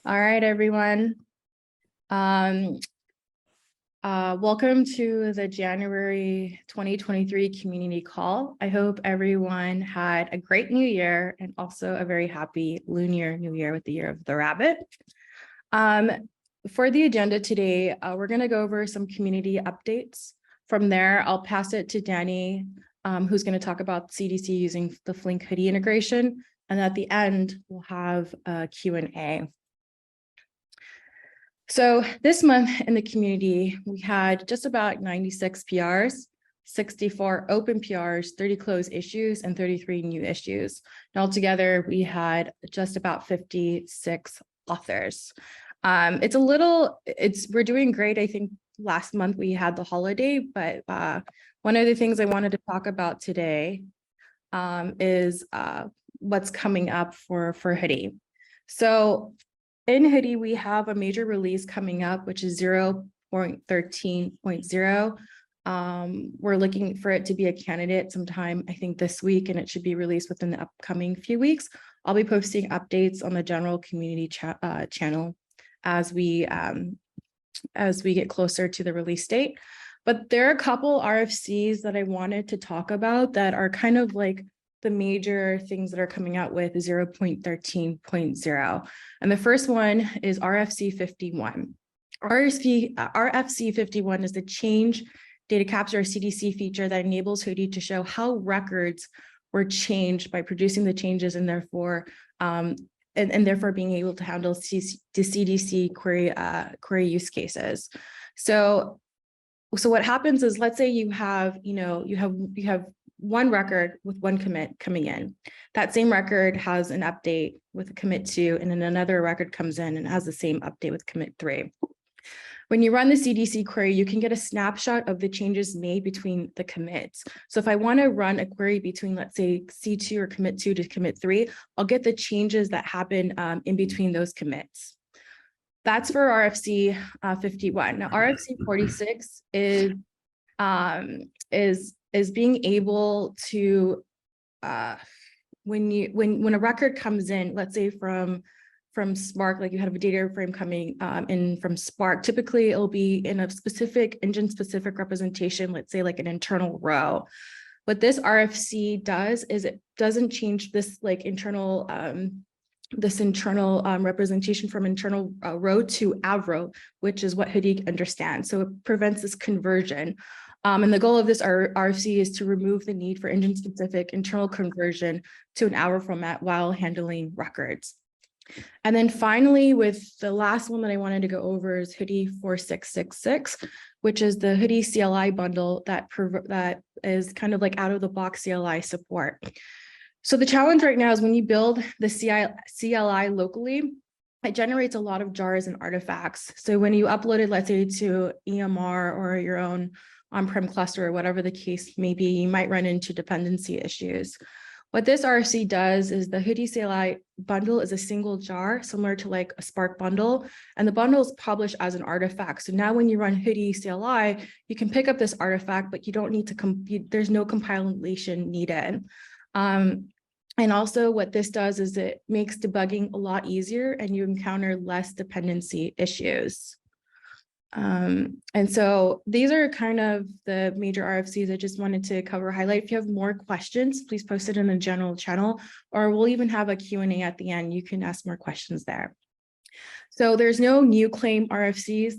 All right, everyone. Welcome to the January 2023 community call. I hope everyone had a great new year and also a very happy Lunar New Year with the Year of the Rabbit. For the agenda today, we're going to go over some community updates. From there, I'll pass it to Danny, who's going to talk about CDC using the Flink-Hudi integration. And at the end, we'll have a Q&A. So this month in the community, we had just about 96 PRs, 64 open PRs, 30 closed issues, and 33 new issues. And altogether, we had just about 56 authors. We're doing great. I think last month we had the holiday, but one of the things I wanted to talk about today is what's coming up for Hudi. So in Hudi, we have a major release coming up, which is 0.13.0. We're looking for it to be a candidate sometime, I think this week, and it should be released within the upcoming few weeks. I'll be posting updates on the general community channel as we get closer to the release date. But there are a couple RFCs that I wanted to talk about that are kind of like the major things that are coming out with 0.13.0. And the first one is RFC 51. RFC 51 is the change data capture or CDC feature that enables Hudi to show how records were changed by producing the changes and therefore therefore being able to handle the CDC query use cases. So what happens is, let's say you have one record with one commit coming in. That same record has an update with a commit 2, and then another record comes in and has the same update with commit 3. When you run the CDC query, you can get a snapshot of the changes made between the commits. So if I want to run a query between, let's say, C2 or commit 2 to commit 3, I'll get the changes that happen in between those commits. That's for RFC 51. Now, RFC 46 is being able to, when a record comes in, let's say from Spark, like you have a data frame coming in from Spark, typically it'll be in a specific engine-specific representation, let's say like an internal row. What this RFC does is it doesn't change this like internal representation from internal row to avro, which is what Hudi understands. So it prevents this conversion. And the goal of this RFC is to remove the need for engine-specific internal conversion to an avro format while handling records. And then finally, with the last one that I wanted to go over is Hudi 4666, which is the Hudi CLI bundle that is kind of like out-of-the-box CLI support. So the challenge right now is when you build the CLI locally, it generates a lot of jars and artifacts. So when you upload it, let's say to EMR or your own on-prem cluster or whatever the case may be, you might run into dependency issues. What this RFC does is the Hudi CLI bundle is a single jar, similar to like a Spark bundle, and the bundle is published as an artifact. So now when you run Hudi CLI, you can pick up this artifact, but you don't need to there's no compilation needed. And also what this does is it makes debugging a lot easier and you encounter less dependency issues. And so these are kind of the major RFCs I just wanted to cover, highlight. If you have more questions, please post it in the general channel, or we'll even have a Q&A at the end. You can ask more questions there. So there's no new claim RFCs,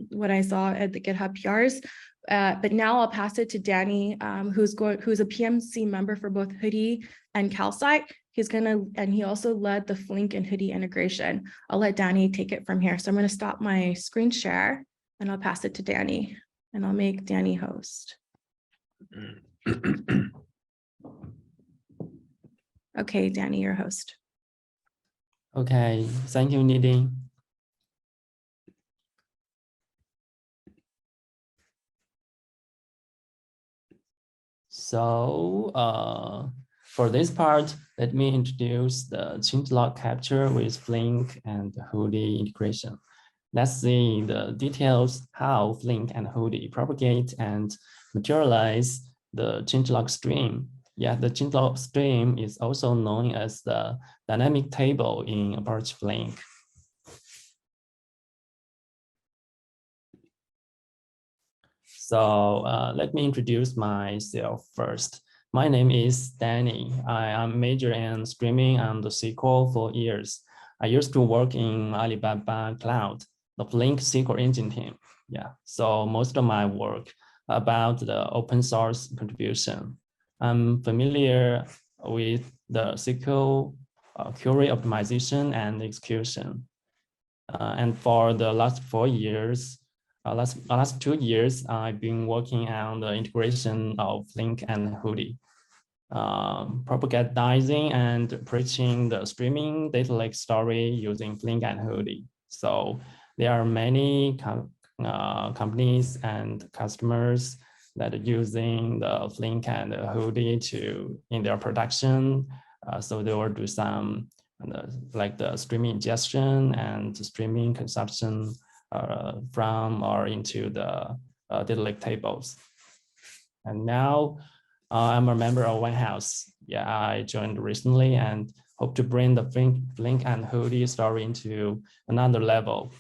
what I saw at the GitHub PRs, but now I'll pass it to Danny, who's a PMC member for both Hudi and Calcite. And he also led the Flink and Hudi integration. I'll let Danny take it from here. So I'm going to stop my screen share and I'll pass it to Danny, and I'll make Danny host. Okay, Danny, you're host. Okay, thank you, Nidhi. So for this part, let me introduce the changelog capture with Flink and Hudi integration. Let's see the details how Flink and Hudi propagate and materialize the changelog stream. Yeah, the changelog stream is also known as the dynamic table in Apache Flink. Let me introduce myself first. My name is Danny. I am major in streaming and SQL for years. I used to work in Alibaba Cloud, the Flink SQL engine team. Yeah, so most of my work about the open source contribution. I'm familiar with the SQL query optimization and execution. And for the last 4 years, last 2 years, I've been working on the integration of Flink and Hudi, propagandizing and preaching the streaming data lake story using Flink and Hudi. So there are many companies and customers that are using the Flink and Hudi in their production. So they will do some like the streaming ingestion and streaming consumption from or into the data lake tables. And now I'm a member of One House. Yeah, I joined recently and hope to bring the Flink and Hudi story into another level.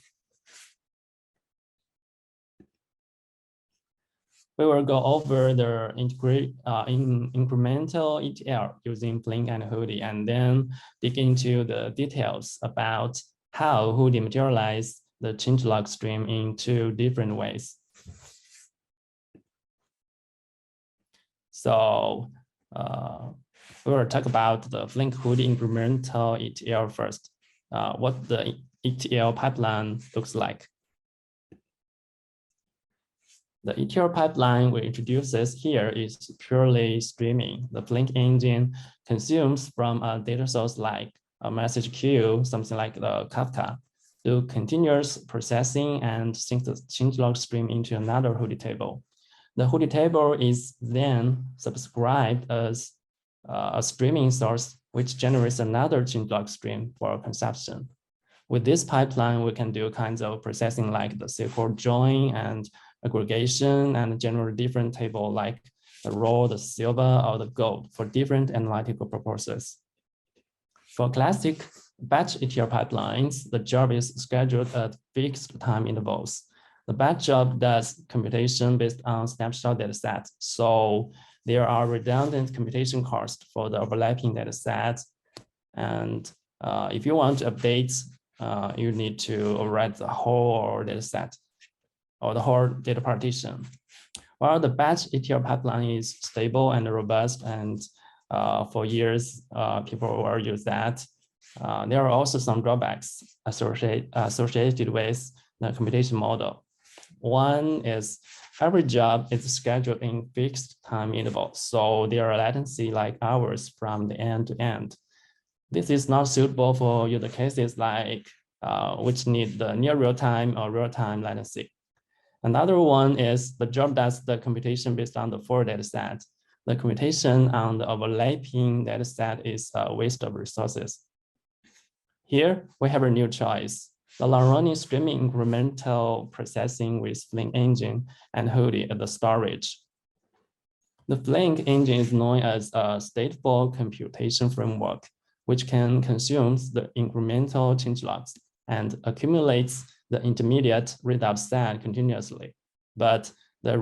We will go over the incremental ETL using Flink and Hudi, and then dig into the details about how Hudi materialized the changelog stream in 2 different ways. So we will talk about the Flink-Hudi incremental ETL first, what the ETL pipeline looks like. The ETL pipeline we introduce here is purely streaming. The Flink engine consumes from a data source like a message queue, something like the Kafka, do continuous processing and sync the changelog stream into another Hudi table. The Hudi table is then subscribed as a streaming source, which generates another changelog stream for consumption. With this pipeline, we can do kinds of processing like the SQL join and aggregation and generate different table like the raw, the silver, or the gold for different analytical purposes. For classic batch ETL pipelines, the job is scheduled at fixed time intervals. The batch job does computation based on snapshot dataset. So there are redundant computation costs for the overlapping datasets. And if you want to update, you need to overwrite the whole dataset or the whole data partition. While the batch ETL pipeline is stable and robust, and for years, people will use that, there are also some drawbacks associated with the computation model. One is every job is scheduled in fixed time intervals, so there are latency like hours from the end to end. This is not suitable for use cases like which need the near real-time or real-time latency. Another one is the job does the computation based on the full dataset. The computation on the overlapping dataset is a waste of resources. Here, we have a new choice. The long-running streaming incremental processing with Flink engine and Hudi at the storage. The Flink engine is known as a stateful computation framework, which can consume the incremental changelogs and accumulates the intermediate readout set continuously. But the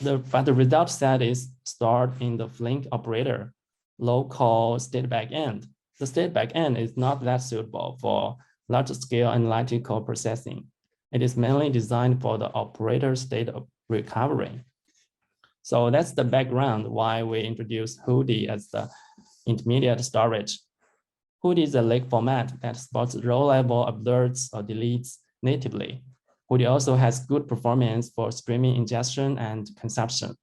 readout set is stored in the Flink operator, local state backend. The state backend is not that suitable for large-scale analytical processing. It is mainly designed for the operator state of recovery. So that's the background why we introduced Hudi as the intermediate storage. Hudi is a lake format that supports row-level uploads or deletes natively. Hudi also has good performance for streaming ingestion and consumption.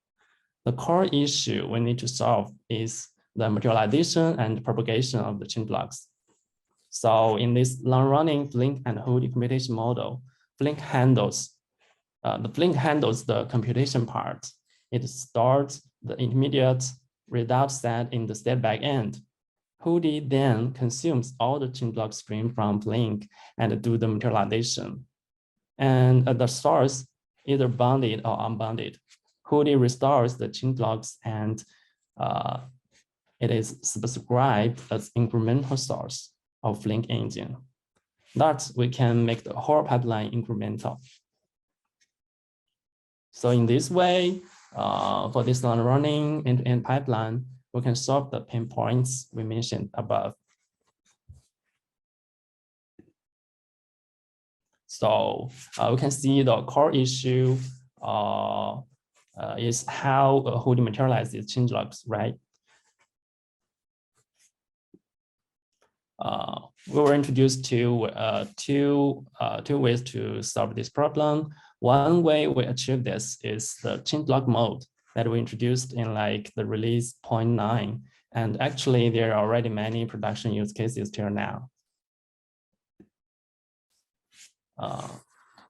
The core issue we need to solve is the materialization and propagation of the changelogs. So in this long-running Flink and Hudi computation model, Flink handles the computation part. It stores the intermediate readout set in the state backend. Hudi then consumes all the changelog stream from Flink and do the materialization. And at the source, either bounded or unbounded, Hudi restores the changelogs and it is subscribed as incremental source of Flink engine. Thus, we can make the whole pipeline incremental. So in this way, for this non-running end-to-end pipeline, we can solve the pain points we mentioned above. So we can see the core issue is how Hudi materializes changelogs, right? We were introduced to two ways to solve this problem. One way we achieve this is the changelog mode that we introduced in like the release 0.9. And actually, there are already many production use cases till now.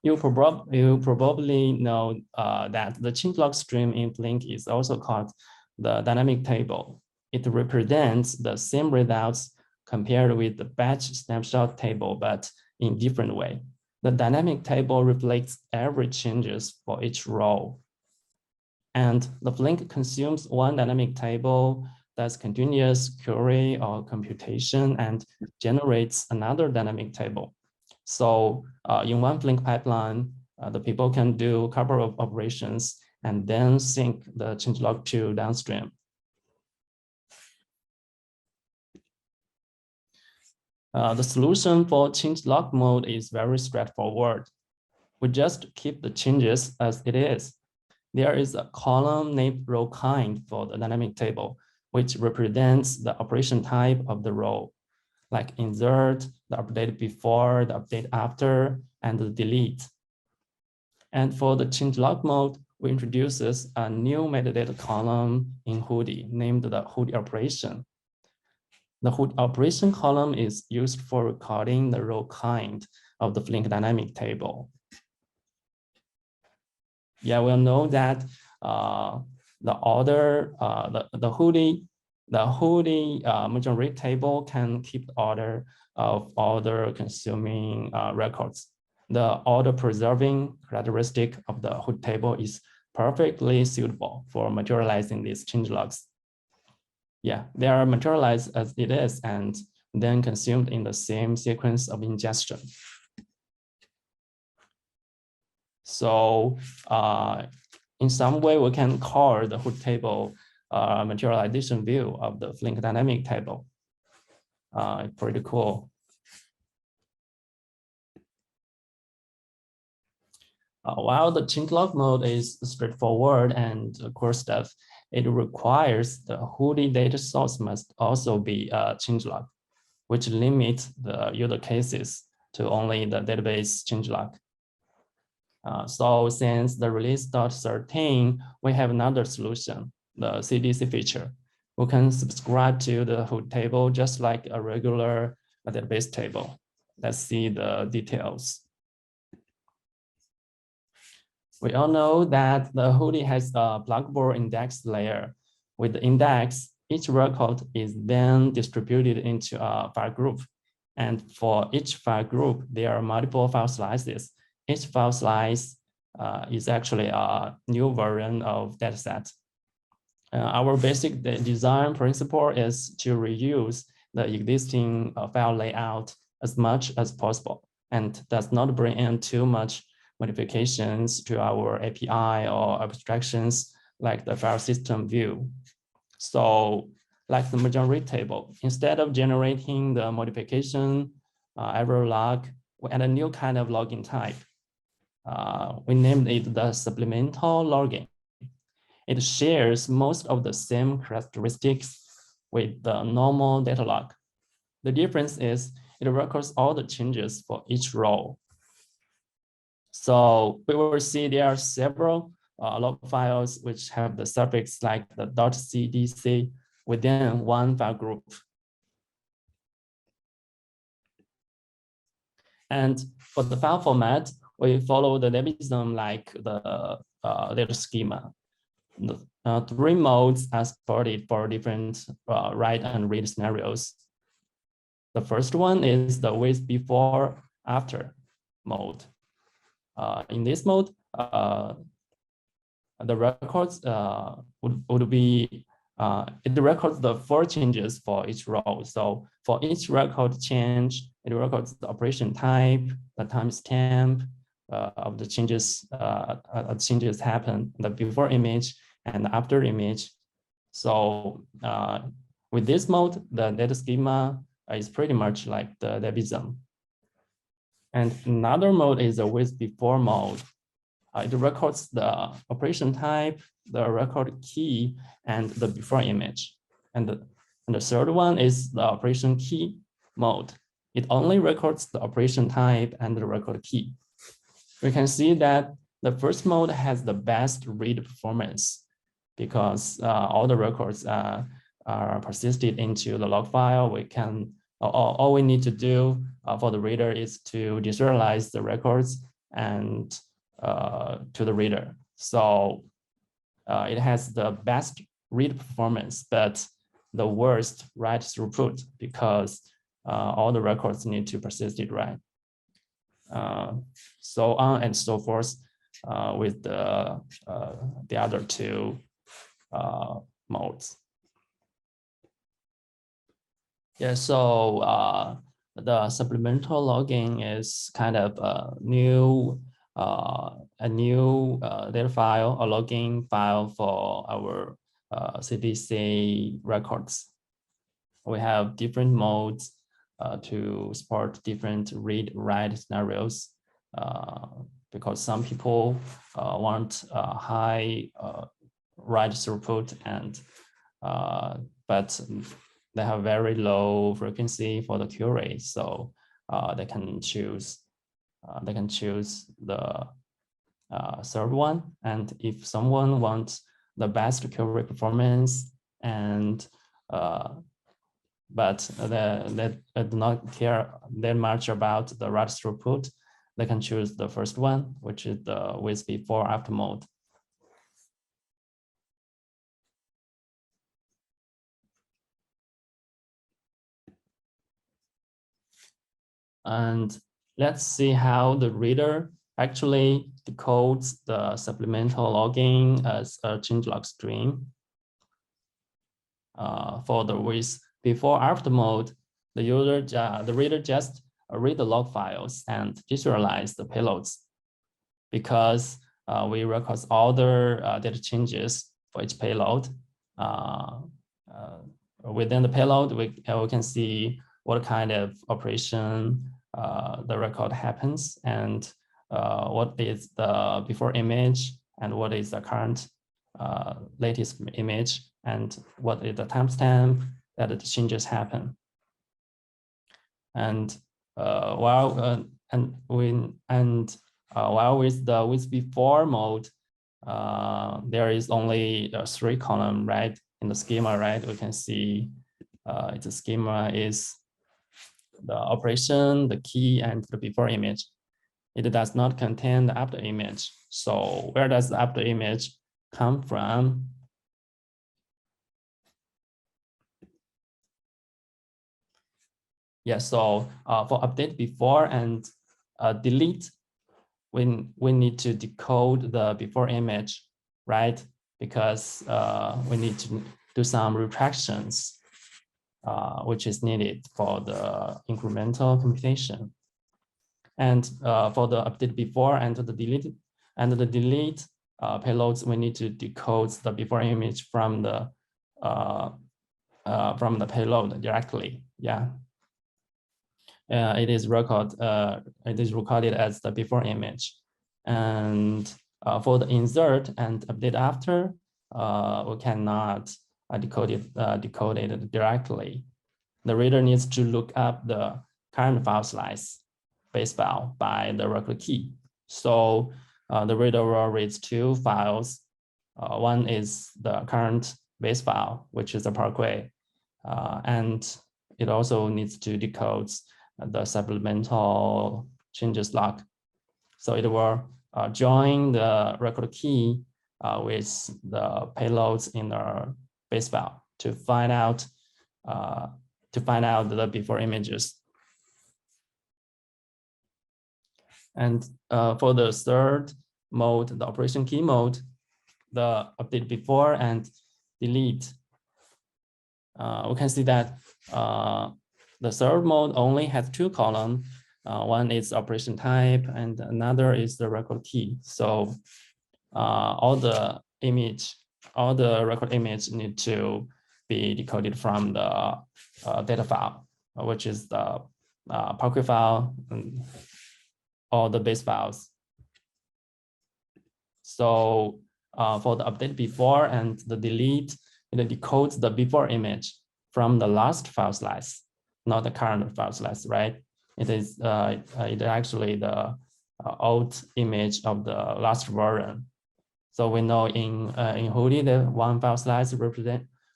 You probably know that the changelog stream in Flink is also called the dynamic table. It represents the same results compared with the batch snapshot table, but in different way. The dynamic table reflects every changes for each row. And the Flink consumes one dynamic table, does continuous query or computation, and generates another dynamic table. So in one Flink pipeline, the people can do a couple of operations and then sync the changelog to downstream. The solution for changelog mode is very straightforward. We just keep the changes as it is. There is a column named row kind for the dynamic table, which represents the operation type of the row, like insert, the update before, the update after, and the delete. And for the changelog mode, we introduces a new metadata column in Hudi named the Hudi operation. The Hudi operation column is used for recording the row kind of the Flink dynamic table. Yeah, we'll know that the order, the Hudi merge rate table can keep the order of order consuming records. The order preserving characteristic of the Hudi table is perfectly suitable for materializing these changelogs. Yeah, they are materialized as it is and then consumed in the same sequence of ingestion. So in some way, we can call the Hudi table materialization view of the Flink dynamic table. Pretty cool. While the changelog mode is straightforward and core stuff, it requires the Hudi data source must also be a changelog, which limits the user cases to only the database changelog. So since the release 13, we have another solution, the CDC feature. We can subscribe to the Hudi table just like a regular database table. Let's see the details. We all know that the Hudi has a pluggable index layer. With the index, each record is then distributed into a file group. And for each file group, there are multiple file slices. Each file slice is actually a new version of dataset. Our basic design principle is to reuse the existing file layout as much as possible and does not bring in too much modifications to our API or abstractions like the file system view. So like the merge rate table, instead of generating the modification error log, we add a new kind of logging type. We named it the supplemental logging. It shares most of the same characteristics with the normal data log. The difference is it records all the changes for each row. So we will see there are several log files which have the suffix like the .cdc within one file group. And for the file format, we follow the debinism like the data schema. The 3 modes are supported for different write and read scenarios. The first one is the with before after mode. In this mode, the records would be, it records the 4 changes for each row. So for each record change, it records the operation type, the timestamp, of the changes happen, the before image and after image. So with this mode, the data schema is pretty much like the debigism. And another mode is the with before mode. It records the operation type, the record key, and the before image. And the third one is the operation key mode. It only records the operation type and the record key. We can see that the first mode has the best read performance because all the records are persisted into the log file. We can all we need to do for the reader is to deserialize the records and to the reader. So it has the best read performance, but the worst write throughput because all the records need to persist it right. So on and so forth with the other two modes. Yeah, so the supplemental logging is kind of a new data file, a logging file for our CDC records. We have different modes to support different read-write scenarios because some people want high write throughput and but they have very low frequency for the query, so they can choose the third one. And if someone wants the best query performance and but they do not care that much about the write throughput, they can choose the first one, which is the with before after mode. And let's see how the reader actually decodes the supplemental logging as a changelog stream. For the with before after mode, the reader just read the log files and visualize the payloads because we record all the data changes for each payload. Within the payload, we can see what kind of operation the record happens and what is the before image and what is the current latest image and what is the timestamp that the changes happen. And while with before mode, there is only a 3-column, right? In the schema, right? We can see the schema is the operation, the key, and the before image. It does not contain the after image. So where does the after image come from? Yeah, so for update before and delete, we need to decode the before image, right? Because we need to do some retractions, which is needed for the incremental computation. And for the update before and the delete payloads, we need to decode the before image from the payload directly. Yeah. It is recorded as the before image. And for the insert and update after, we cannot decode it directly. The reader needs to look up the current file slice base file by the record key. So the reader will read 2 files. One is the current base file, which is the parquet, and it also needs to decode the supplemental changes log. So it will join the record key with the payloads in the base file to find out the before images. And for the third mode, the operation key mode, the update before and delete, we can see that the third mode only has 2 columns, One is operation type, and another is the record key. So all the record image need to be decoded from the data file, which is the Parquet file and all the base files. So for the update before and the delete, it decodes the before image from the last file slice, not the current file slice, right? It is actually the old image of the last version. So we know in Hudi, the one file slice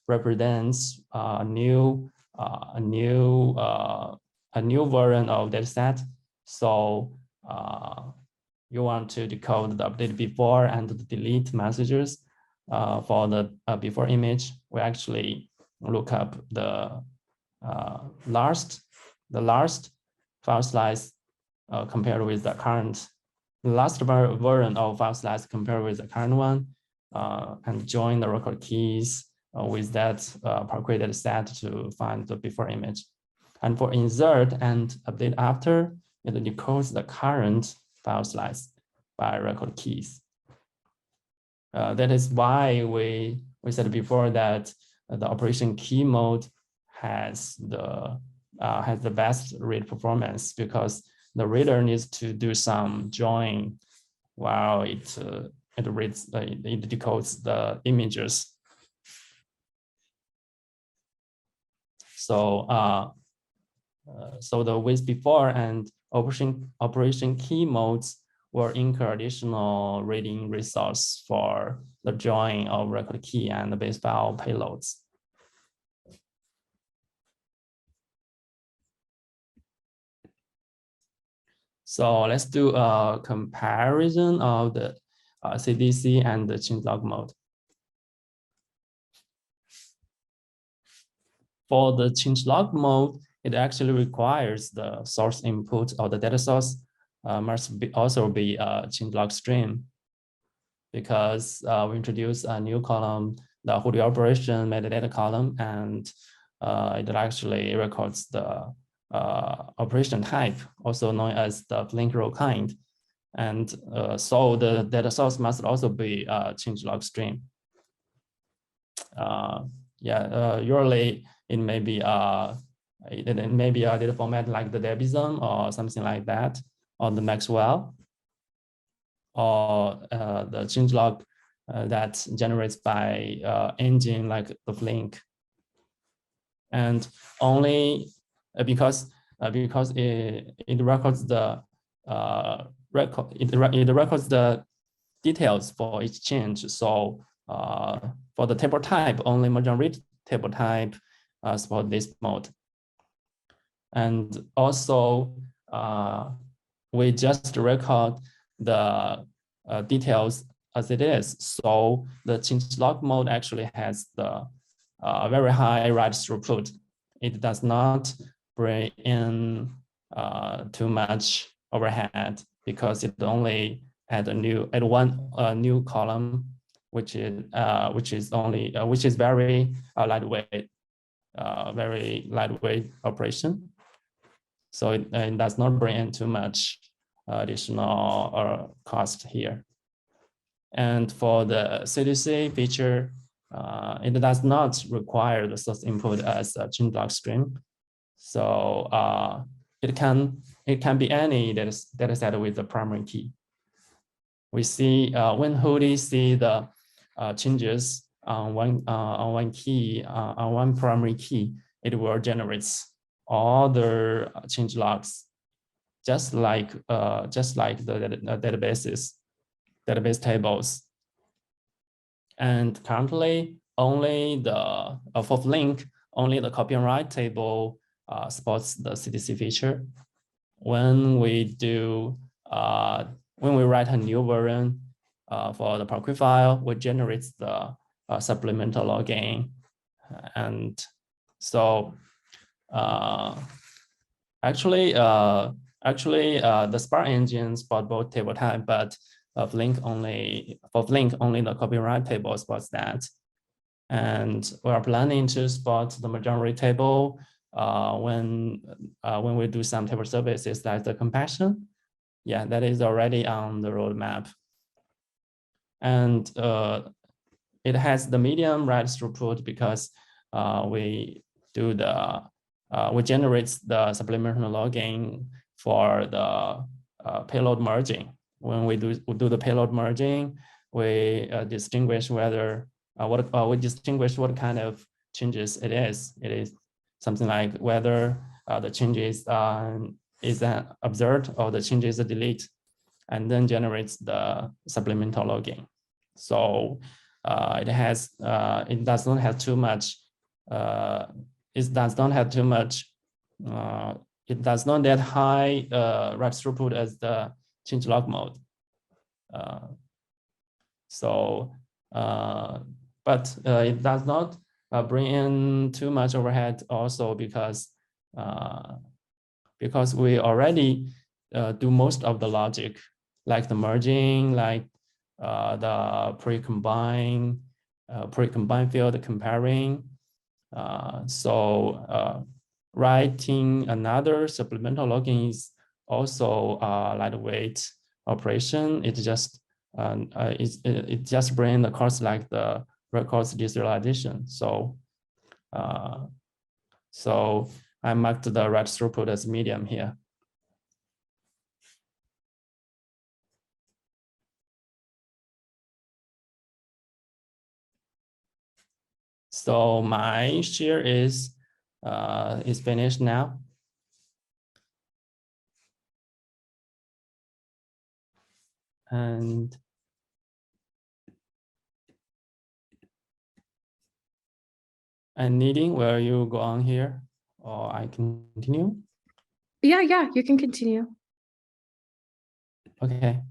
represents a new version of dataset. So you want to decode the update before and the delete messages for the before image. We actually look up the last file slice compared with the current last version of file slice compared with the current one, and join the record keys with that Parquet data set to find the before image. And for insert and update after, it decodes the current file slice by record keys. That is why we said before that the operation key mode has the best read performance, because the reader needs to do some join while it reads, it decodes the images. So so the with before and operation key modes will incur additional reading resource for the join of record key and the base file payloads. So let's do a comparison of the CDC and the changelog mode. For the changelog mode, it actually requires the source input or the data source must also be a changelog stream, because we introduced a new column, the Hudi operation metadata column, and it actually records the operation type, also known as the Flink-Hudi kind. And so the data source must also be a changelog stream. Usually it may be a data format like the Debian or something like that, or the Maxwell, or the changelog that generates by engine like the Flink. And only because it records the it records the details for each change. So for the table type, only merge read table type support this mode. And also we just record the details as it is. So the changelog mode actually has the very high write throughput. It does not bring in too much overhead, because it only add one new column, which is very lightweight operation. So it does not bring in too much additional cost here. And for the CDC feature, it does not require the source input as a changelog stream. So it can be any data set with the primary key. We see when Hudi see the changes on one key, on one primary key, it will generate all the changelogs, just like the database tables. And currently, only for Flink, only the copy and write table supports the CDC feature. When we write a new version for the Parquet file, we generate the supplemental login. And so actually the Spark engine support both table type, but for Flink only the copy and write table supports that. And we are planning to support the majority table when we do some table services like the compaction, yeah, that is already on the roadmap. And it has the medium write throughput because we generate the supplemental logging for the payload merging. When we do the payload merging, we distinguish whether we distinguish what kind of changes it is. It is something like whether the changes is observed or the changes are deleted, and then generates the supplemental logging. So it does not have too much. It does not have too much. It does not that high write throughput as the changelog mode. But it does not bring in too much overhead also because we already do most of the logic, like the merging, like the pre-combine field comparing. Writing another supplemental logging is also a lightweight operation. It just brings the cost like the records deserialization. So I marked the write throughput as medium here. So my share is finished now. And needing, will you go on here or I continue? Yeah, you can continue. Okay.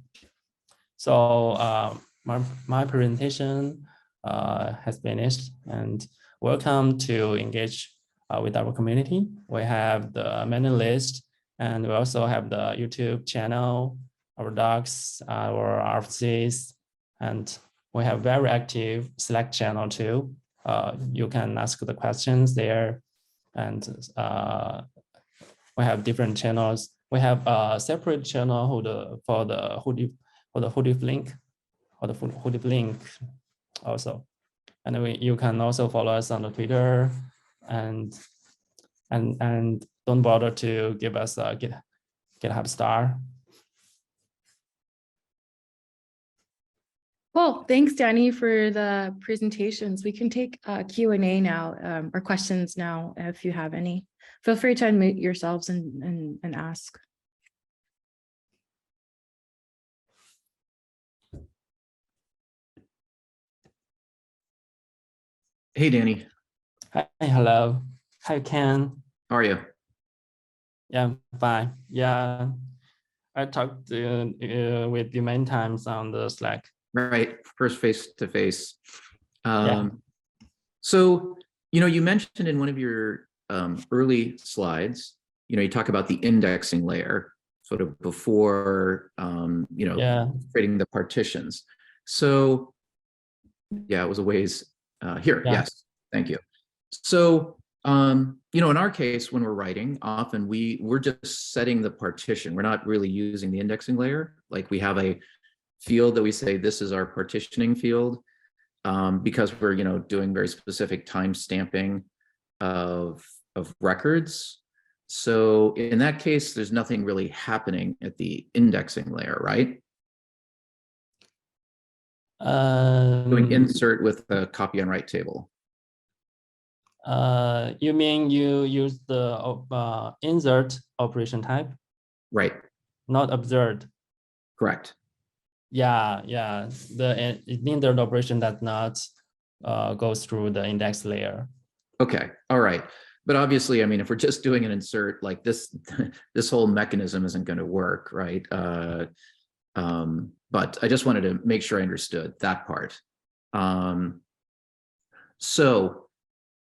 So my presentation has finished, and welcome to engage with our community. We have the mailing list, and we also have the YouTube channel, our docs, our RFCs, and we have very active Slack channel too. You can ask the questions there, and we have different channels. We have a separate channel for the Hudi Flink, or the Hudi Flink also. And you can also follow us on the Twitter, and don't bother to give us a GitHub star. Cool. Thanks, Danny, for the presentations. We can take Q&A now, or questions now, if you have any. Feel free to unmute yourselves and ask. Hey, Danny. Hi, hello. Hi, Ken. How are you? Yeah, I'm fine. Yeah, I talked with you many times on the Slack. Right, first face-to-face. Yeah. So, you mentioned in one of your early slides, you talk about the indexing layer sort of before, creating the partitions. So, yeah, it was a ways here. Yeah. Yes, thank you. So, in our case, when we're writing, often we're just setting the partition. We're not really using the indexing layer. Like we have a field that we say this is our partitioning field, because we're doing very specific time stamping of records. So in that case, there's nothing really happening at the indexing layer, right? Doing insert with a copy on write table. You mean you use the insert operation type? Right. Not observed. Correct. Yeah. The insert operation does not go through the index layer. Okay. All right. But obviously, I mean, if we're just doing an insert like this, this whole mechanism isn't going to work, right? But I just wanted to make sure I understood that part. So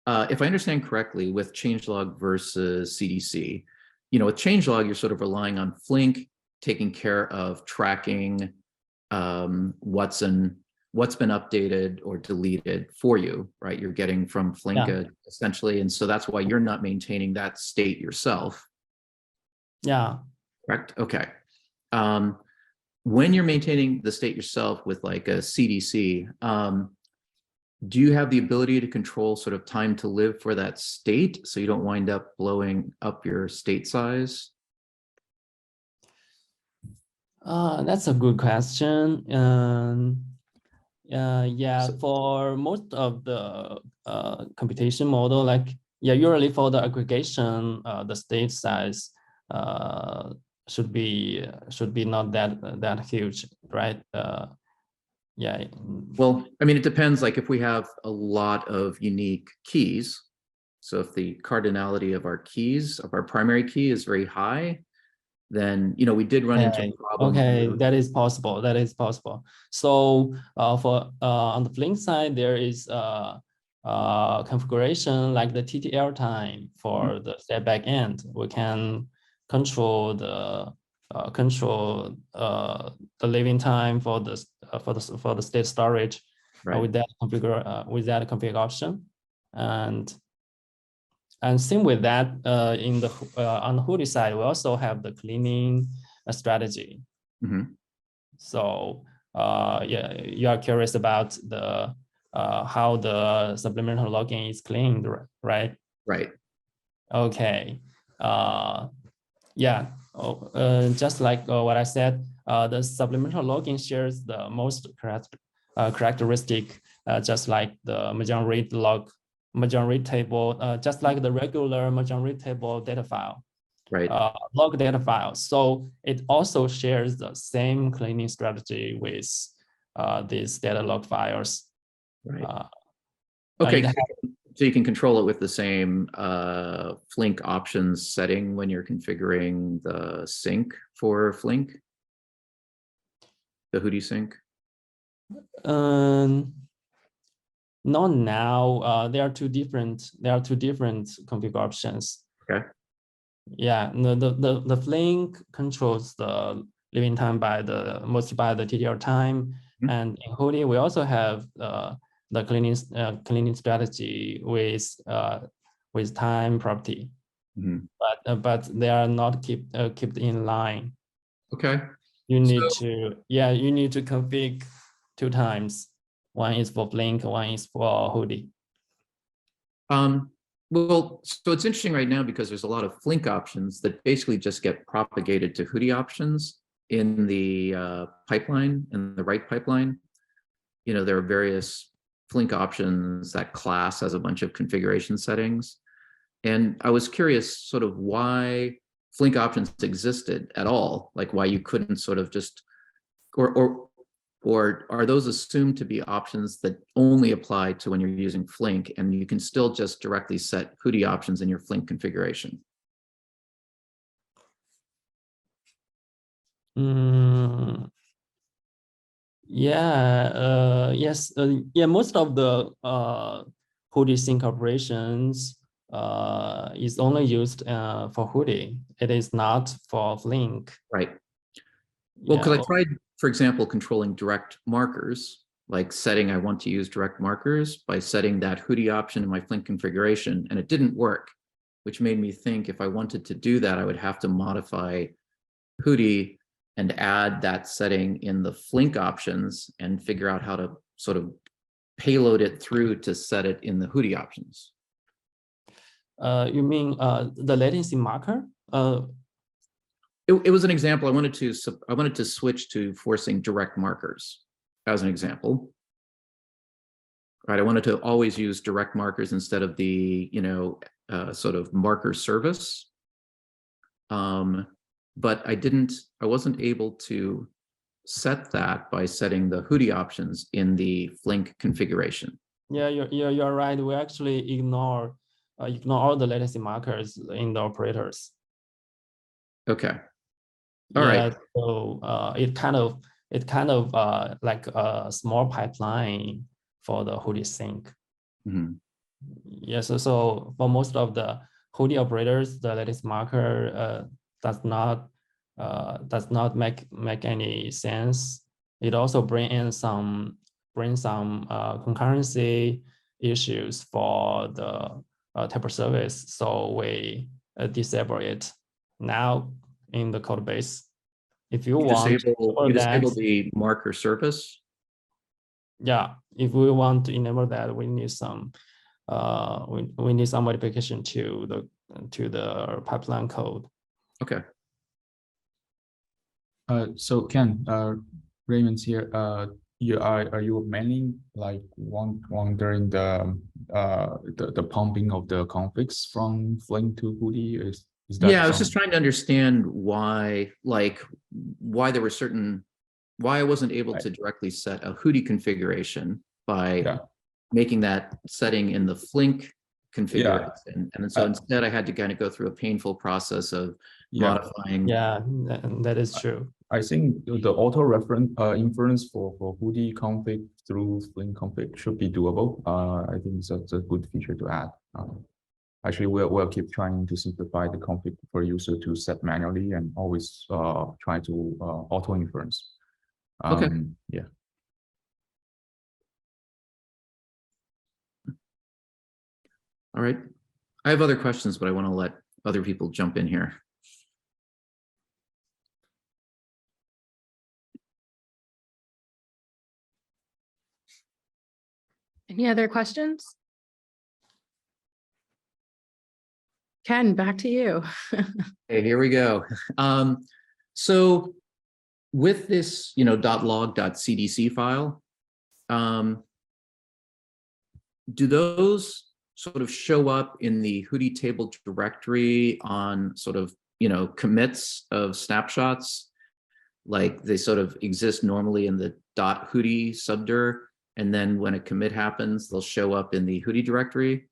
if I understand correctly, with changelog versus CDC, with changelog, you're sort of relying on Flink taking care of tracking what's what's been updated or deleted for you, right? You're getting from Flink essentially. And so that's why you're not maintaining that state yourself. Yeah. Correct? Okay. When you're maintaining the state yourself with like a CDC, do you have the ability to control sort of time to live for that state so you don't wind up blowing up your state size? That's a good question. Yeah, for most of the computation model, like usually for the aggregation, the state size should be not that huge, right? Yeah. Well, I mean, it depends. Like if we have a lot of unique keys, so if the cardinality of our keys, of our primary key is very high, then, you know, we did run into a problem. Okay, that is possible. That is possible. So for on the Flink side, there is configuration like the TTL time for the step back end. We can control the living time for the state storage with that configure option, and same with that, in the on the Hudi side, we also have the cleaning strategy. So yeah, you are curious about the how the supplemental logging is cleaned, right? Right. Okay. Yeah. Just like what I said, the supplemental logging shares the most characteristic, just like the majority table, just like the regular majority table data file, right? Log data file. So it also shares the same cleaning strategy with these data log files. Right. Okay. So you can control it with the same Flink options setting when you're configuring the sync for Flink, the Hudi sync. Not now. There are two different config options. Okay. Yeah. The Flink controls the living time mostly by the TTL time, and in Hudi we also have the cleaning strategy with time property. But they are not kept in line. Okay. You need to config 2 times. One is for Flink, one is for Hudi. Well, so it's interesting right now because there's a lot of Flink options that basically just get propagated to Hudi options in the pipeline, in the write pipeline. You know, there are various Flink options. That class has a bunch of configuration settings. And I was curious sort of why Flink options existed at all, like why you couldn't sort of just, or are those assumed to be options that only apply to when you're using Flink and you can still just directly set Hudi options in your Flink configuration? Yeah, yes, yeah, most of the Hudi sync operations is only used for Hudi. It is not for Flink. Right. Well, because I tried, for example, controlling direct markers, like setting I want to use direct markers by setting that Hudi option in my Flink configuration, and it didn't work, which made me think if I wanted to do that, I would have to modify Hudi and add that setting in the Flink options and figure out how to sort of payload it through to set it in the Hudi options. You mean the latency marker? It was an example. I wanted to switch to forcing direct markers as an example. Right. I wanted to always use direct markers instead of the, you know, sort of marker service. But I wasn't able to set that by setting the Hudi options in the Flink configuration. Yeah, you're right. We actually ignore all the latency markers in the operators. Okay. All right. So it kind of like a small pipeline for the Hudi sync. Yeah. So for most of the Hudi operators, the latency marker does not make any sense. It also bring in some bring some concurrency issues for the type of service. So we disable it now in the code base. If you want you disable the marker service. Yeah, if we want to enable that, we need some we need some modification to the pipeline code. Okay. So Ken, Raymond's here. Are you mainly like wondering the pumping of the configs from Flink to Hudi? Is that Yeah, I was just trying to understand why there were why I wasn't able to directly set a Hudi configuration by making that setting in the Flink configuration. And so instead I had to kind of go through a painful process of modifying. Yeah, that is true. I think the auto reference inference for Hudi config through Flink config should be doable. I think that's a good feature to add. Actually, we'll keep trying to simplify the config for user to set manually and always try to auto inference. Okay. Yeah. All right. I have other questions, but I want to let other people jump in here. Any other questions? Ken, back to you. Okay, here we go. So with this, .log.cdc file, do those sort of show up in the Hudi table directory on sort of, commits of snapshots? Like they sort of exist normally in the .hudi subdir, and then when a commit happens, they'll show up in the Hudi directory?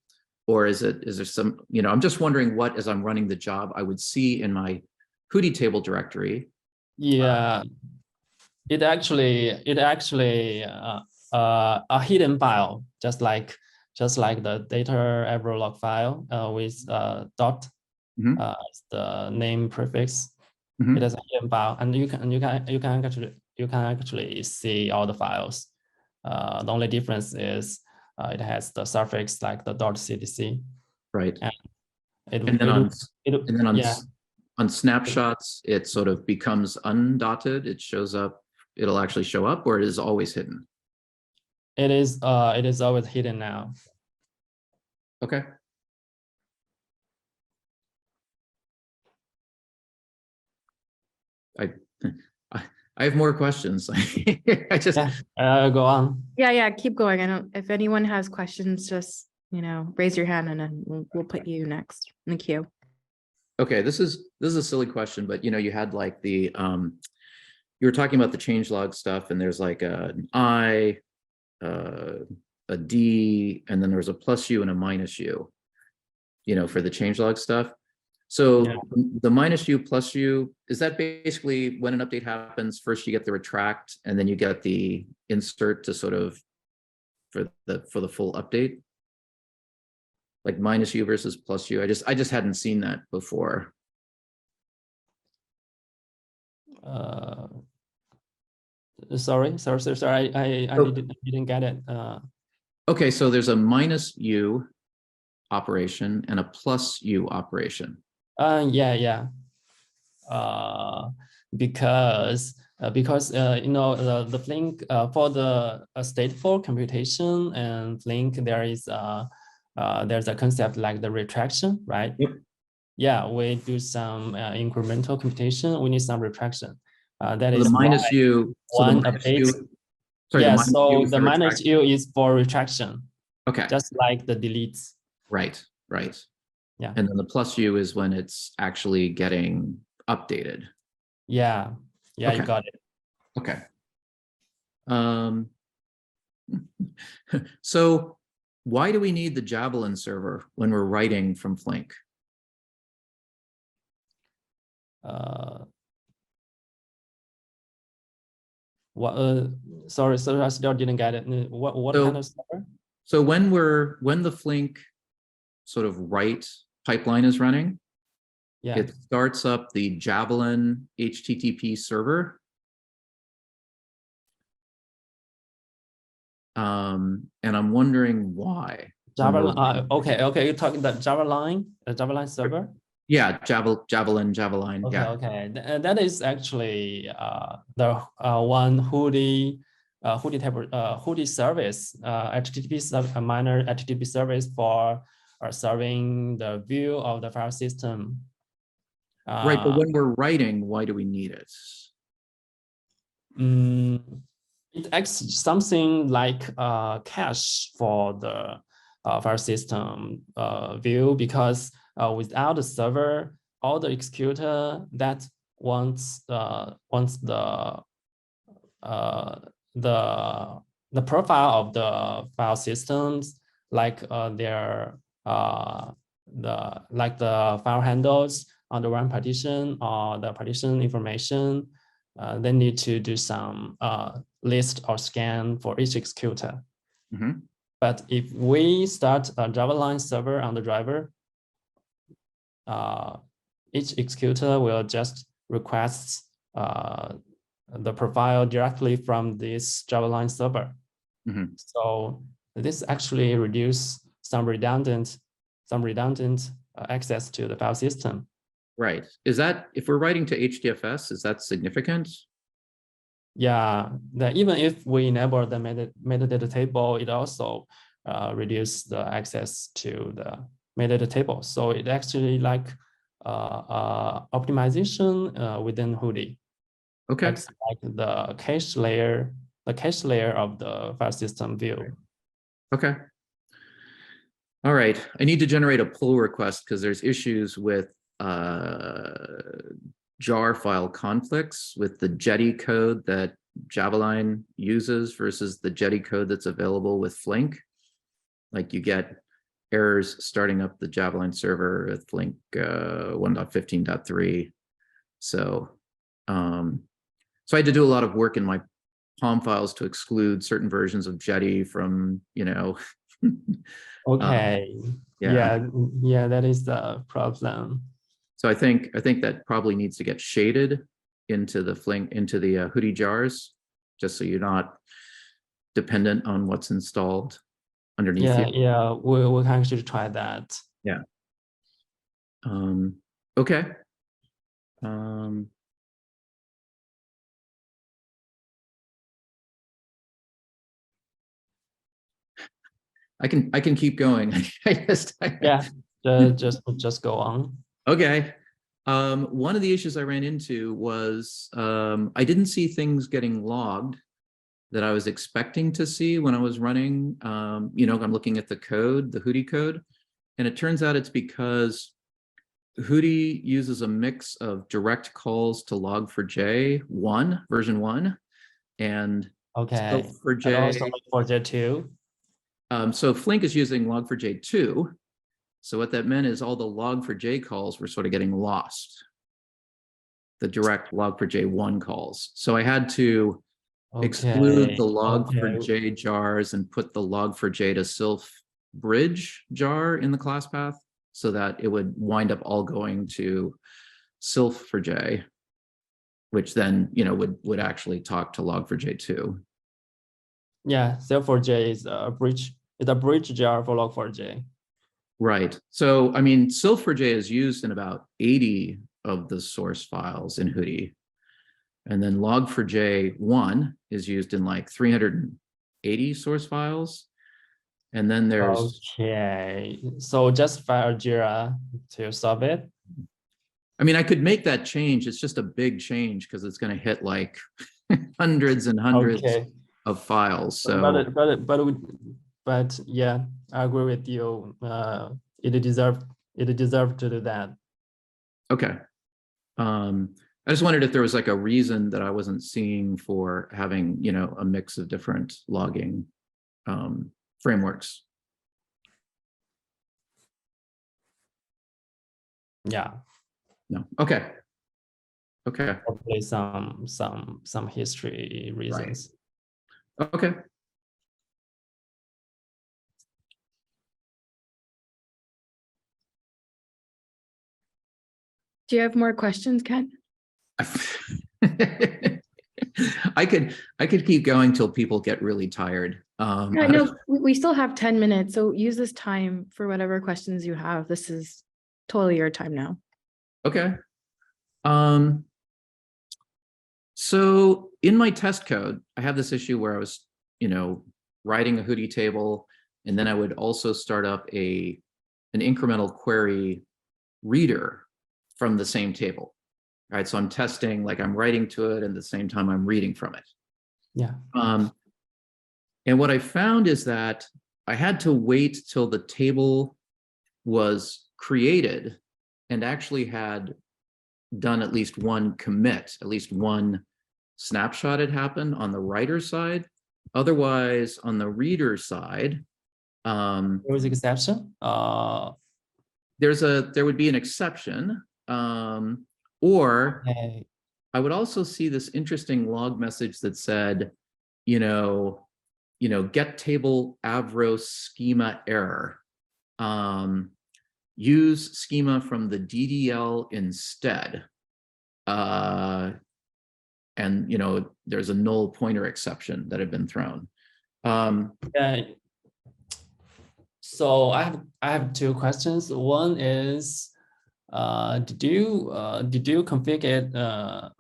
Or is there some, I'm just wondering what, as I'm running the job, I would see in my Hudi table directory. Yeah, it actually a hidden file, just like the data error log file with dot the name prefix. It is a hidden file, and you can actually see all the files. The only difference is it has the suffix like the .cdc. Right. And then on snapshots, it sort of becomes undotted. It shows up. It'll actually show up, or it is always hidden. It is always hidden now. Okay. I have more questions. I just go on. Yeah, keep going. If anyone has questions, just raise your hand and then we'll put you next in the queue. Okay, this is a silly question, but you had like the you were talking about the changelog stuff, and there's like an I, a D, and then there's a +U and a -U, for the changelog stuff. So the -U +U, is that basically when an update happens, first you get the retract and then you get the insert to sort of for the full update? Like -U versus +U. I just hadn't seen that before. Sorry. I didn't get it. Okay, so there's a -U operation and a +U operation. Yeah. Because the Flink for the stateful computation and Flink, there's a concept like the retraction, right? Yep. Yeah, we do some incremental computation. We need some retraction. That So is the -U. So one the update. Sorry, Yeah, so the -U is for retraction. Okay. Just like the deletes. Right. Yeah. And then the +U is when it's actually getting updated. Yeah, Okay. You got it. Okay. So why do we need the Javelin server when we're writing from Flink? Sorry, I still didn't get it. What kind of server? So when the Flink sort of write pipeline is running, it starts up the Javelin HTTP server. And I'm wondering why. Java, okay, you're talking the Java line, Java line server? Yeah, Javelin. Okay, Yeah. okay. That is actually the one Hudi Hudi service, HTTP minor HTTP service for serving the view of the file system. Right, but when we're writing, why do we need it? It acts something like cache for the file system view, because without the server, all the executor that wants the profile of the file systems, like the file handles on the one partition or the partition information, they need to do some list or scan for each executor. Mm-hmm. But if we start a Java line server on the driver, each executor will just request the profile directly from this Java line server. Mm-hmm. So this actually reduce some redundant access to the file system. Right. Is that, if we're writing to HDFS, is that significant? Yeah, that even if we enable the metadata table, it also reduce the access to the metadata table. So it actually like optimization within Hudi. Okay. It's like the cache layer of the file system view. Okay. All right. I need to generate a pull request because there's issues with jar file conflicts with the Jetty code that Javelin uses versus the Jetty code that's available with Flink. Like you get errors starting up the Javelin server with Flink 1.15.3. So I had to do a lot of work in my POM files to exclude certain versions of Jetty from, you know. Okay. Yeah, that is the problem. So I think that probably needs to get shaded into the Hudi jars, just so you're not dependent on what's installed underneath. Yeah, we can actually try that. Yeah. Okay. I can keep going. Yeah, just go on. Okay. One of the issues I ran into was I didn't see things getting logged that I was expecting to see when I was running. You know, I'm looking at the code, the Hudi code, and it turns out it's because Hudi uses a mix of direct calls to log4j version 1, and okay, for and also for J2. So Flink is using log4j2. So what that meant is all the log4j calls were sort of getting lost, the direct log4j1 calls. So I had to exclude the log4j jars and put the log4j to sylph bridge jar in the class path so that it would wind up all going to sylph4j, which then, you know, would actually talk to log4j2. Yeah, sylph4j is a bridge. It's a bridge jar for log4j. Right. So, I mean, sylph4j is used in about 80 of the source files in Hudi. And then log4j1 is used in like 380 source files. And then there's... Okay, so just fire Jira to solve it. I mean, I could make that change. It's just a big change because it's going to hit like hundreds and hundreds of files. So, but yeah, I agree with you. It deserved to do that. Okay. I just wondered if there was like a reason that I wasn't seeing for having, you know, a mix of different logging frameworks. Yeah. No. Okay. Okay. Hopefully some history reasons. Right. Okay. Do you have more questions, Ken? I could keep going till people get really tired. Yeah, no, we still have 10 minutes, so use this time for whatever questions you have. This is totally your time now. Okay. So in my test code, I have this issue where I was, writing a Hudi table, and then I would also start up an incremental query reader from the same table. All right, so I'm testing, like I'm writing to it, and at the same time I'm reading from it. Yeah. And what I found is that I had to wait till the table was created and actually had done at least one commit, at least one snapshot had happened on the writer side. Otherwise, on the reader side, There was an exception. there would be an exception, or Okay. I would also see this interesting log message that said, get table avro schema error. Use schema from the DDL instead. And there's a null pointer exception that had been thrown. Yeah. So I have two questions. One is, did you configure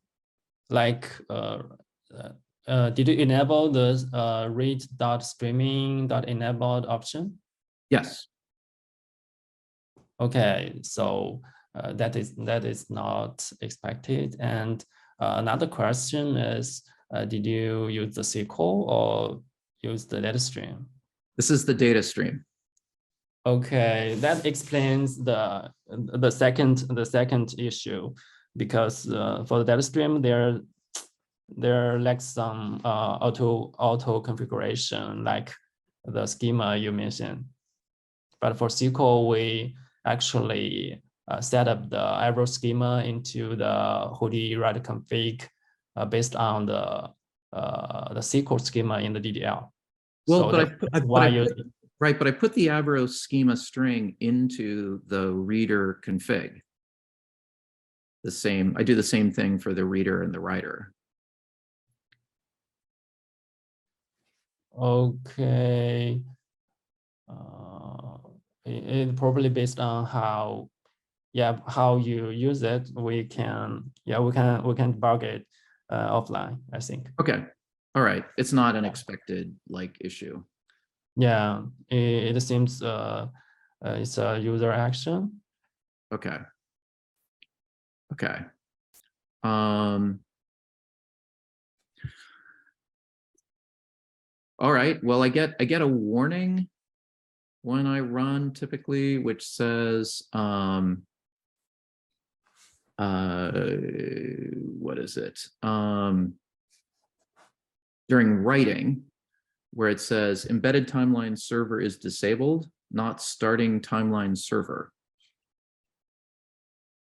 it did you enable the read.streaming.enabled option? Yes. Okay, so that is not expected. And another question is, did you use the SQL or use the data stream? This is the data stream. Okay, that explains the second issue, because for the data stream there like some auto configuration like the schema you mentioned, but for SQL we actually set up the arrow schema into the Hudi write config based on the SQL schema in the DDL. Well, so but I put the avro schema string into the reader config. I do the same thing for the reader and the writer. Okay. It probably based on how you use it. We can debug it offline, I think. Okay. All right. It's not an expected issue. Yeah, it seems it's a user action. Okay. Okay. All right. Well, I get a warning when I run typically, which says, what is it? During writing, where it says embedded timeline server is disabled, not starting timeline server.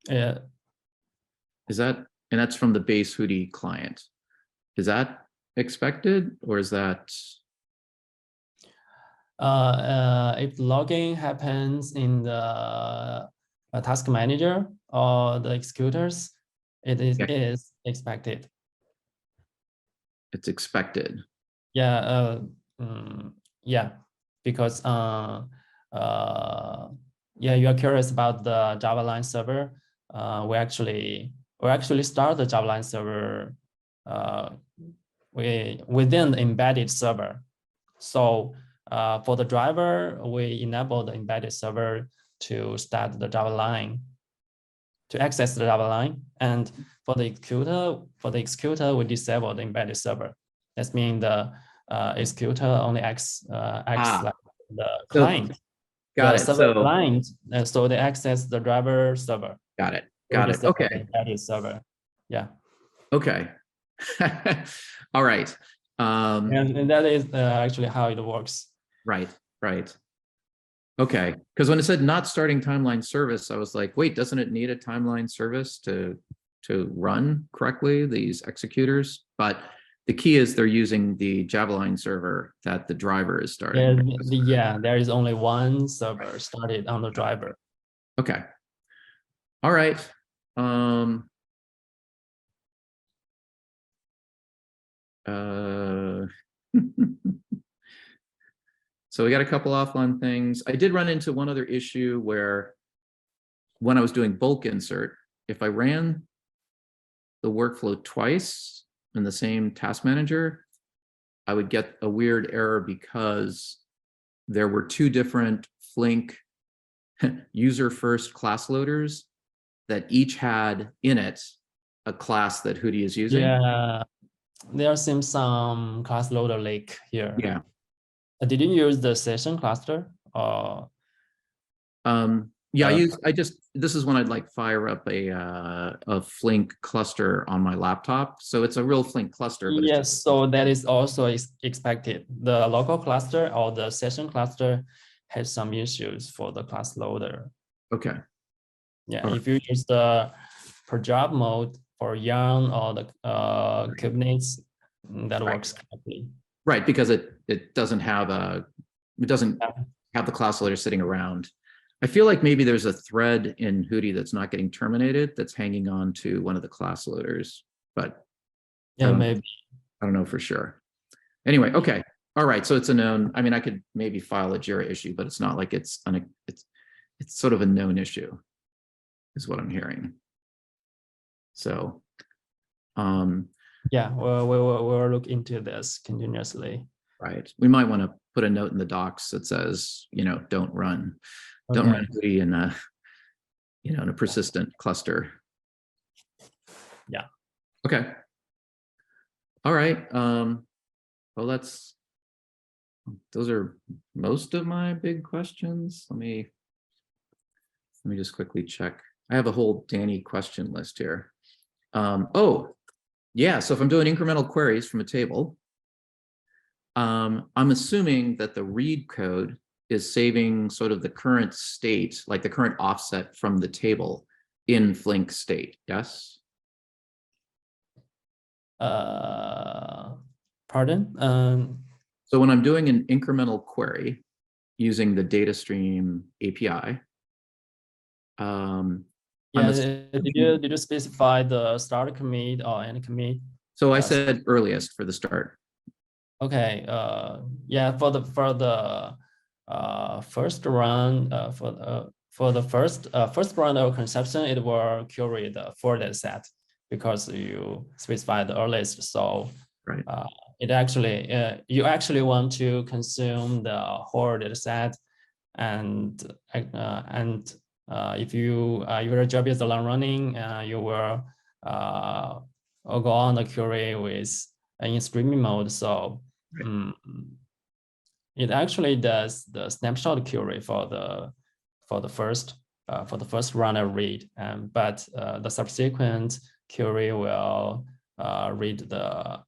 Yeah. Is that, and that's from the base Hudi client. Is that expected, or is that? If logging happens in the task manager or the executors, it is expected. It's expected. Yeah, yeah, because yeah, you are curious about the Java line server. We actually start the Java line server within the embedded server. So for the driver, we enable the embedded server to start the Java line, to access the Java line, and for the executor, we disable the embedded server. That means the executor only acts like the client. Got the it. Server client, so they access the driver server. Got it. Got it. Okay. Embedded server. Yeah. Okay. All right. And that is actually how it works. Right. Right. Okay. Because when it said not starting timeline service, I was like, wait, doesn't it need a timeline service to run correctly, these executors? But the key is they're using the Java line server that the driver is starting. Yeah, there is only one server started on the driver. Okay. All right. So we got a couple offline things. I did run into one other issue where when I was doing bulk insert, if I ran the workflow twice in the same task manager, I would get a weird error because there were two different Flink user first class loaders that each had in it a class that Hudi is using. Yeah, there seems some class loader leak here. Yeah. Did you use the session cluster or? Yeah, this is when I'd like fire up a Flink cluster on my laptop. So it's a real Flink cluster. But Yes, so that is also expected. The local cluster or the session cluster has some issues for the class loader. Okay. Yeah, All if you use the per job mode for Yarn or the Kubernetes, that works correctly. Right, because it doesn't have the class loader sitting around. I feel like maybe there's a thread in Hudi that's not getting terminated that's hanging on to one of the class loaders, but yeah, maybe. I don't know for sure. Anyway, okay. All right, so it's a known. I mean, I could maybe file a Jira issue, but it's not like it's sort of a known issue, is what I'm hearing. So, yeah, we'll look into this continuously. right. We might want to put a note in the docs that says, don't run Hudi in a persistent cluster. Yeah. Okay. All right. Well, those are most of my big questions. Let me just quickly check. I have a whole Danny question list here. Oh, yeah. So if I'm doing incremental queries from a table, I'm assuming that the read code is saving sort of the current state, like the current offset from the table in Flink state. Yes. Pardon? So when I'm doing an incremental query using the data stream API, did you specify the start commit or end commit? So I said earliest for the start. Okay. Yeah. For the first run, for the first run of conception, it will query the full data set because you specify the earliest. So right. It actually you actually want to consume the whole data set, and if your job is long running, you will go on the query with in streaming mode. So it actually does the snapshot query for the first run of read, but the subsequent query will read the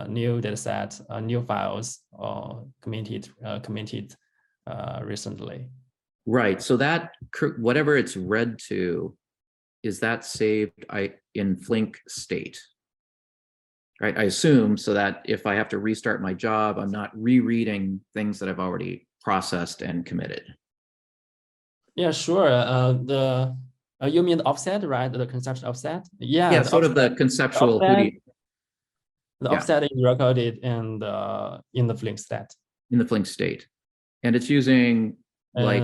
new dataset, new files, or committed recently. Right. So that whatever it's read to, is that saved in Flink state? Right. I assume so that if I have to restart my job, I'm not rereading things that I've already processed and committed. Yeah, sure. You mean the offset, right? The consumption offset? Yeah. Yeah, sort of the conceptual Hudi. The offset is recorded in the Flink state. In the Flink state, and it's using like.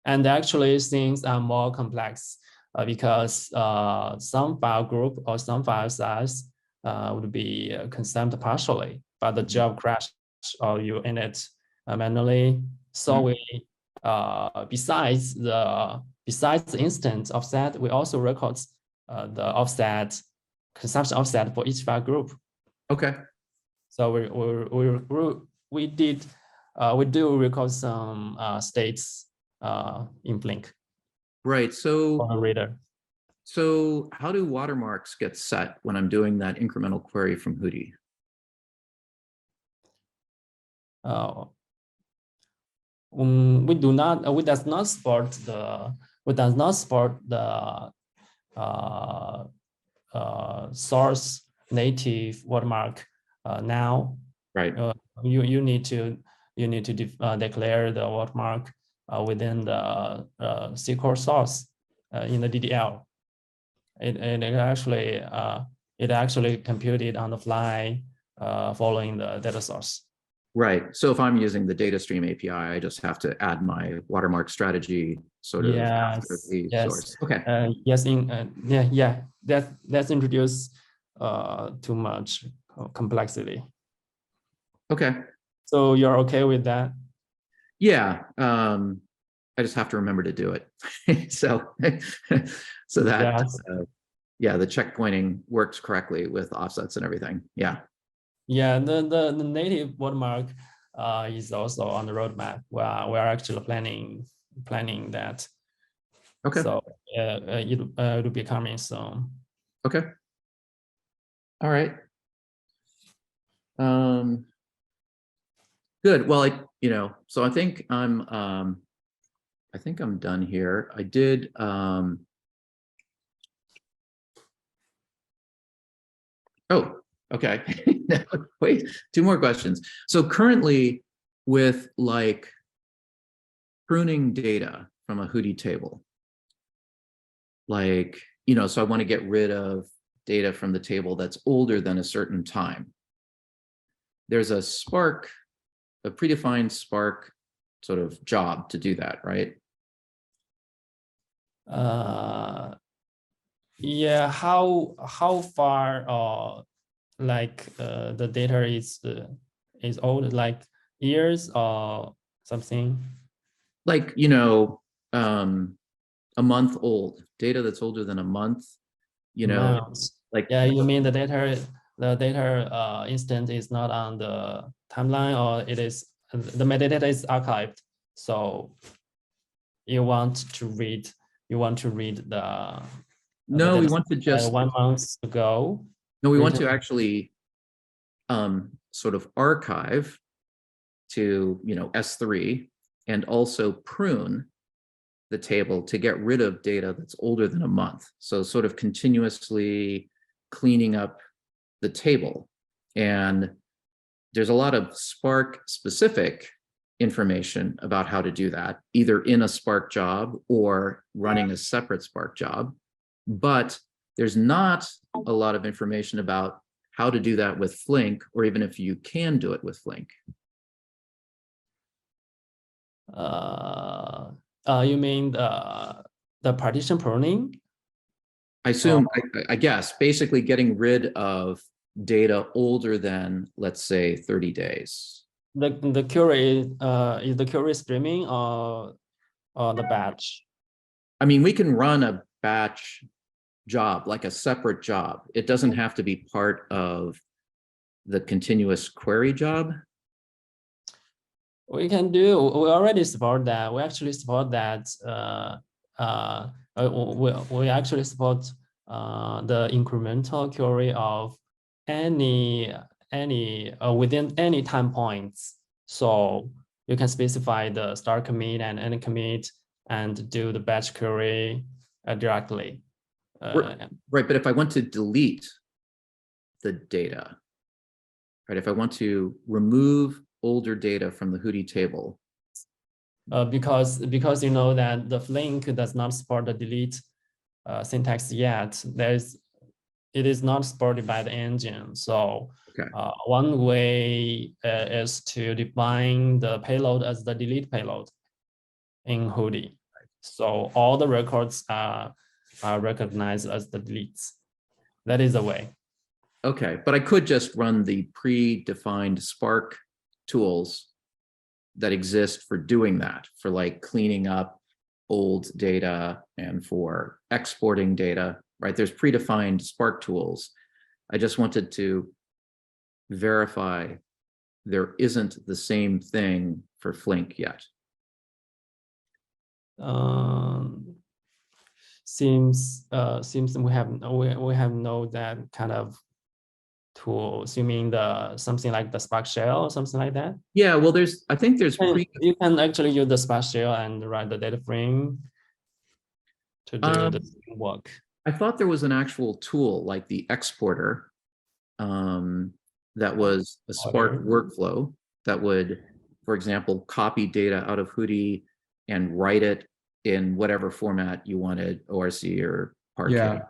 And actually, things are more complex because some file group or some file size would be consumed partially, but the job crashed or you init manually. So we besides the instance offset, we also record the offset consumption offset for each file group. Okay. So we do record some states in Flink. Right. So on a reader. So how do watermarks get set when I'm doing that incremental query from Hudi? We does not support the source native watermark now. Right. You need to declare the watermark within the SQL source in the DDL. It actually computed on the fly following the data source. Right. So if I'm using the data stream API, I just have to add my watermark strategy sort of after Yes, the yes. source. Okay. Yes, yeah. That's introduced too much complexity. Okay. So you're okay with that? Yeah. I just have to remember to do it. So, so that, Yes. yeah, the checkpointing works correctly with offsets and everything. Yeah. Yeah, the native watermark is also on the roadmap. We're actually planning that. Okay. So it'll be coming soon. Okay. All right. Good. Well, so I think I'm done here. I did, oh, okay. Wait, two more questions. So currently with like pruning data from a Hudi table, like, so I want to get rid of data from the table that's older than a certain time. There's a Spark, a predefined Spark sort of job to do that, right? Yeah, how far like the data is old, like years or something? Like, a month old, data that's older than a month, Months. like, Yeah, you mean the data instance is not on the timeline, or it is the metadata is archived. So you want to read the no, we data want to just, 1 month ago. no, we want written- to actually sort of archive to, S3 and also prune the table to get rid of data that's older than a month. So sort of continuously cleaning up the table. And there's a lot of Spark specific information about how to do that, either in a Spark job or running a separate Spark job. But there's not a lot of information about how to do that with Flink, or even if you can do it with Flink. You mean the partition pruning? I assume, I guess, basically getting rid of data older than, let's say, 30 days. The query is the query streaming or the batch? I mean, we can run a batch job, like a separate job. It doesn't have to be part of the continuous query job. We can do. We already support that. We actually support that. We actually support the incremental query of any within any time points. So you can specify the start commit and end commit and do the batch query directly. Right, but if I want to delete the data, right, if I want to remove older data from the Hudi table. Because you know that the Flink does not support the delete syntax yet. It is not supported by the engine. So okay. One way is to define the payload as the delete payload in Hudi. So all the records are recognized as the deletes. That is the way. Okay, but I could just run the predefined Spark tools that exist for doing that, for like cleaning up old data and for exporting data, right? There's predefined Spark tools. I just wanted to verify there isn't the same thing for Flink yet. Seems we have no that kind of tools. You mean something like the Spark shell or something like that? Yeah, well, I think there's you can actually use the Spark shell and write the data frame to do the work. I thought there was an actual tool like the exporter that was a Spark workflow that would, for example, copy data out of Hudi and write it in whatever format you wanted, ORC or Parquet. Yeah,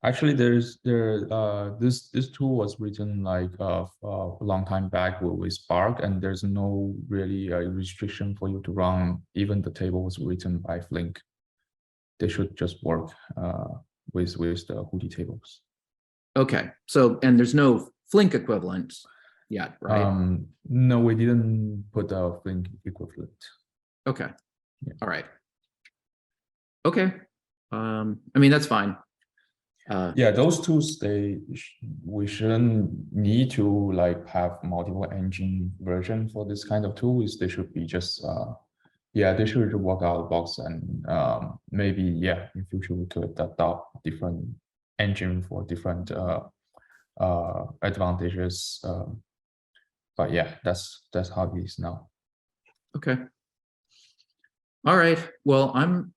Actually, this tool was written like a long time back with Spark, and there's no really restriction for you to run even the tables written by Flink. They should just work with the Hudi tables. Okay, so, and there's no Flink equivalent yet, right? No, we didn't put a Flink equivalent. Okay, Yeah. all right. Okay, I mean, that's fine. Yeah, those tools, we shouldn't need to like have multiple engine version for this kind of tools. They should be just yeah, they should work out of the box, and maybe yeah, in future we could adopt different engine for different advantages. But yeah, that's how it is now. Okay. All right. Well, I'm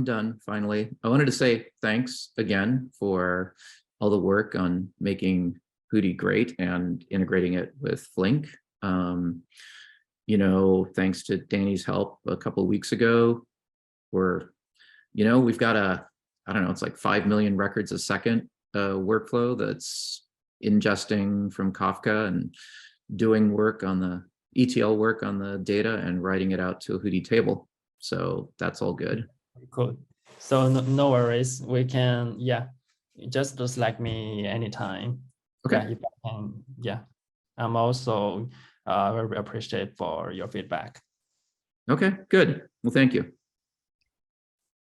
done finally. I wanted to say thanks again for all the work on making Hudi great and integrating it with Flink. You know, thanks to Danny's help a couple of weeks ago, we've got I don't know, it's like 5 million records a second workflow that's ingesting from Kafka and doing work on the ETL work on the data and writing it out to a Hudi table. So that's all good. Cool. So no worries. We can, yeah, just select me anytime. Okay. Yeah, if I can, yeah. I'm also very appreciative for your feedback. Okay, good. Well, thank you.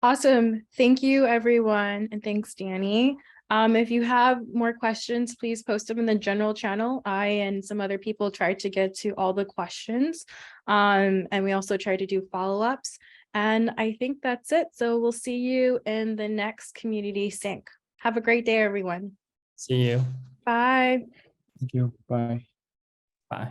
Awesome. Thank you, everyone. And thanks, Danny. If you have more questions, please post them in the general channel. I and some other people tried to get to all the questions. And we also tried to do follow-ups. And I think that's it. So we'll see you in the next community sync. Have a great day, everyone. See you. Bye. Thank you. Bye. Bye.